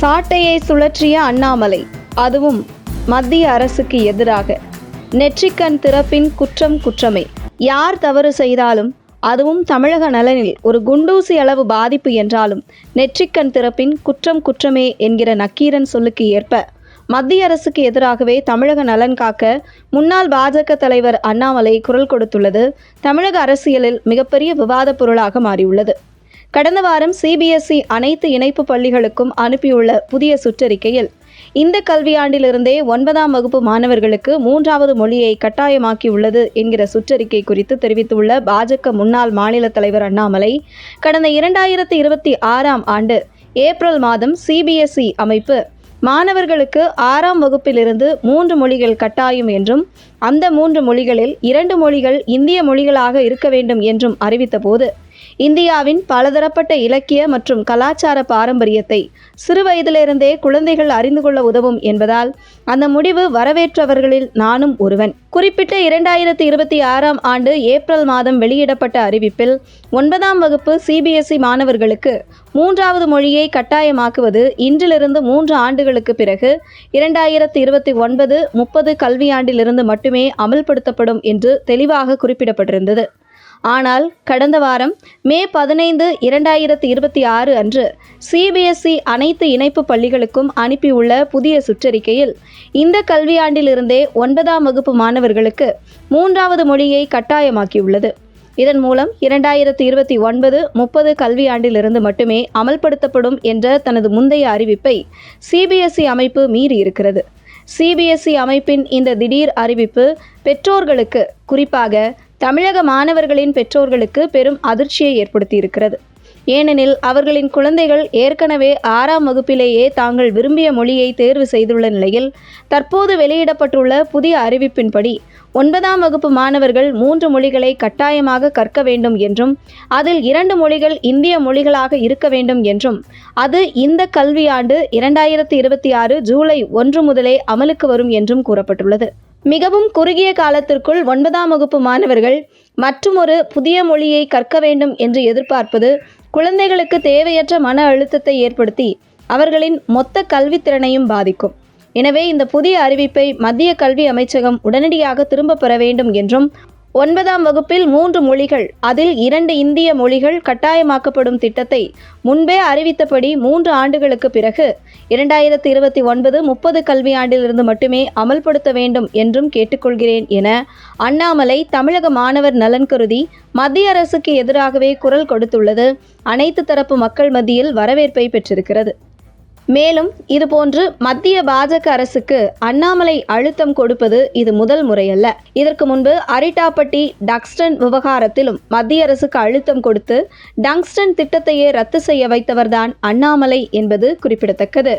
சாட்டையை சுழற்றிய அண்ணாமலை, அதுவும் மத்திய அரசுக்கு எதிராக. நெற்றிக்கண் திறப்பின் குற்றம் குற்றமே. யார் தவறு செய்தாலும், அதுவும் தமிழக நலனில் ஒரு குண்டூசி அளவு பாதிப்பு என்றாலும் நெற்றிக்கண் திறப்பின் குற்றம் குற்றமே என்கிற நக்கீரன் சொல்லுக்கு ஏற்ப மத்திய அரசுக்கு எதிராகவே தமிழக நலன் காக்க முன்னாள் பாஜக தலைவர் அண்ணாமலை குரல் கொடுத்துள்ளது தமிழக அரசியலில் மிகப்பெரிய விவாத பொருளாக மாறியுள்ளது. கடந்த வாரம் சிபிஎஸ்இ அனைத்து இணைப்பு பள்ளிகளுக்கும் அனுப்பியுள்ள புதிய சுற்றறிக்கையில் இந்த கல்வியாண்டிலிருந்தே 9ஆம் வகுப்பு மாணவர்களுக்கு 3வது மொழியை கட்டாயமாக்கியுள்ளது என்கிற சுற்றறிக்கை குறித்து தெரிவித்துள்ள பாஜக முன்னாள் மாநில தலைவர் அண்ணாமலை, கடந்த 2026ஆம் ஆண்டு ஏப்ரல் மாதம் சிபிஎஸ்இ அமைப்பு மாணவர்களுக்கு 6ஆம் வகுப்பிலிருந்து 3 மொழிகள் கட்டாயம் என்றும் அந்த 3 மொழிகளில் 2 மொழிகள் இந்திய மொழிகளாக இருக்க வேண்டும் என்றும் அறிவித்த போது, இந்தியாவின் பலதரப்பட்ட இலக்கிய மற்றும் கலாச்சார பாரம்பரியத்தை சிறு வயதிலிருந்தே குழந்தைகள் அறிந்து கொள்ள உதவும் என்பதால் அந்த முடிவு வரவேற்றவர்களில் நானும் ஒருவன். குறிப்பிட்ட 2026ஆம் ஆண்டு ஏப்ரல் மாதம் வெளியிடப்பட்ட அறிவிப்பில் 9ஆம் வகுப்பு சிபிஎஸ்இ மாணவர்களுக்கு 3வது மொழியை கட்டாயமாக்குவது இன்றிலிருந்து 3 ஆண்டுகளுக்கு பிறகு 2029-30 கல்வியாண்டிலிருந்து மட்டுமே அமல்படுத்தப்படும் என்று தெளிவாக குறிப்பிடப்பட்டிருந்தது. ஆனால் கடந்த வாரம் மே 15, 2026 அன்று சிபிஎஸ்இ அனைத்து இணைப்பு பள்ளிகளுக்கும் அனுப்பியுள்ள புதிய சுற்றறிக்கையில் இந்த கல்வியாண்டிலிருந்தே 9ஆம் வகுப்பு மாணவர்களுக்கு 3வது மொழியை கட்டாயமாக்கியுள்ளது. இதன் மூலம் 2029-30 கல்வியாண்டிலிருந்து மட்டுமே அமல்படுத்தப்படும் என்ற தனது முந்தைய அறிவிப்பை சிபிஎஸ்இ அமைப்பு மீறியிருக்கிறது. சிபிஎஸ்இ அமைப்பின் இந்த திடீர் அறிவிப்பு பெற்றோர்களுக்கு, குறிப்பாக தமிழக மாணவர்களின் பெற்றோர்களுக்கு பெரும் அதிர்ச்சியை ஏற்படுத்தியிருக்கிறது. ஏனெனில் அவர்களின் குழந்தைகள் ஏற்கனவே 6ஆம் வகுப்பிலேயே தாங்கள் விரும்பிய மொழியை தேர்வு செய்துள்ள நிலையில் தற்போது வெளியிடப்பட்டுள்ள புதிய அறிவிப்பின்படி 9ஆம் வகுப்பு மாணவர்கள் 3 மொழிகளை கட்டாயமாக கற்க வேண்டும் என்றும் அதில் 2 மொழிகள் இந்திய மொழிகளாக இருக்க வேண்டும் என்றும் அது இந்த கல்வியாண்டு 2026 ஜூலை 1 முதலே அமலுக்கு வரும் என்றும் கூறப்பட்டுள்ளது. மிகவும் குறுகிய காலத்திற்குள் 9ஆம் வகுப்பு மாணவர்கள் மற்றுமொரு புதிய மொழியை கற்க வேண்டும் என்று எதிர்பார்ப்பது குழந்தைகளுக்கு தேவையற்ற மன அழுத்தத்தை ஏற்படுத்தி அவர்களின் மொத்த கல்வித்திறனையும் பாதிக்கும். எனவே இந்த புதிய அறிவிப்பை மத்திய கல்வி அமைச்சகம் உடனடியாக திரும்ப பெற வேண்டும் என்றும் 9ஆம் வகுப்பில் 3 மொழிகள், அதில் 2 இந்திய மொழிகள் கட்டாயமாக்கப்படும் திட்டத்தை முன்பே அறிவித்தபடி 3 ஆண்டுகளுக்கு பிறகு 2029-30 கல்வியாண்டிலிருந்து மட்டுமே அமல்படுத்த வேண்டும் என்றும் கேட்டுக்கொள்கிறேன் என அண்ணாமலை தமிழக மாணவர் நலன் கருதி மத்திய அரசுக்கு எதிராகவே குரல் கொடுத்துள்ளது அனைத்து தரப்பு மக்கள் மத்தியில் வரவேற்பை பெற்றிருக்கிறது. மேலும் இதுபோன்று மத்திய பாஜக அரசுக்கு அண்ணாமலை அழுத்தம் கொடுப்பது இது முதல் முறையல்ல. இதற்கு முன்பு அரிட்டாப்பட்டி டங்ஸ்டன் விவகாரத்திலும் மத்திய அரசுக்கு அழுத்தம் கொடுத்து டங்ஸ்டன் திட்டத்தையே ரத்து செய்ய வைத்தவர்தான் அண்ணாமலை என்பது குறிப்பிடத்தக்கது.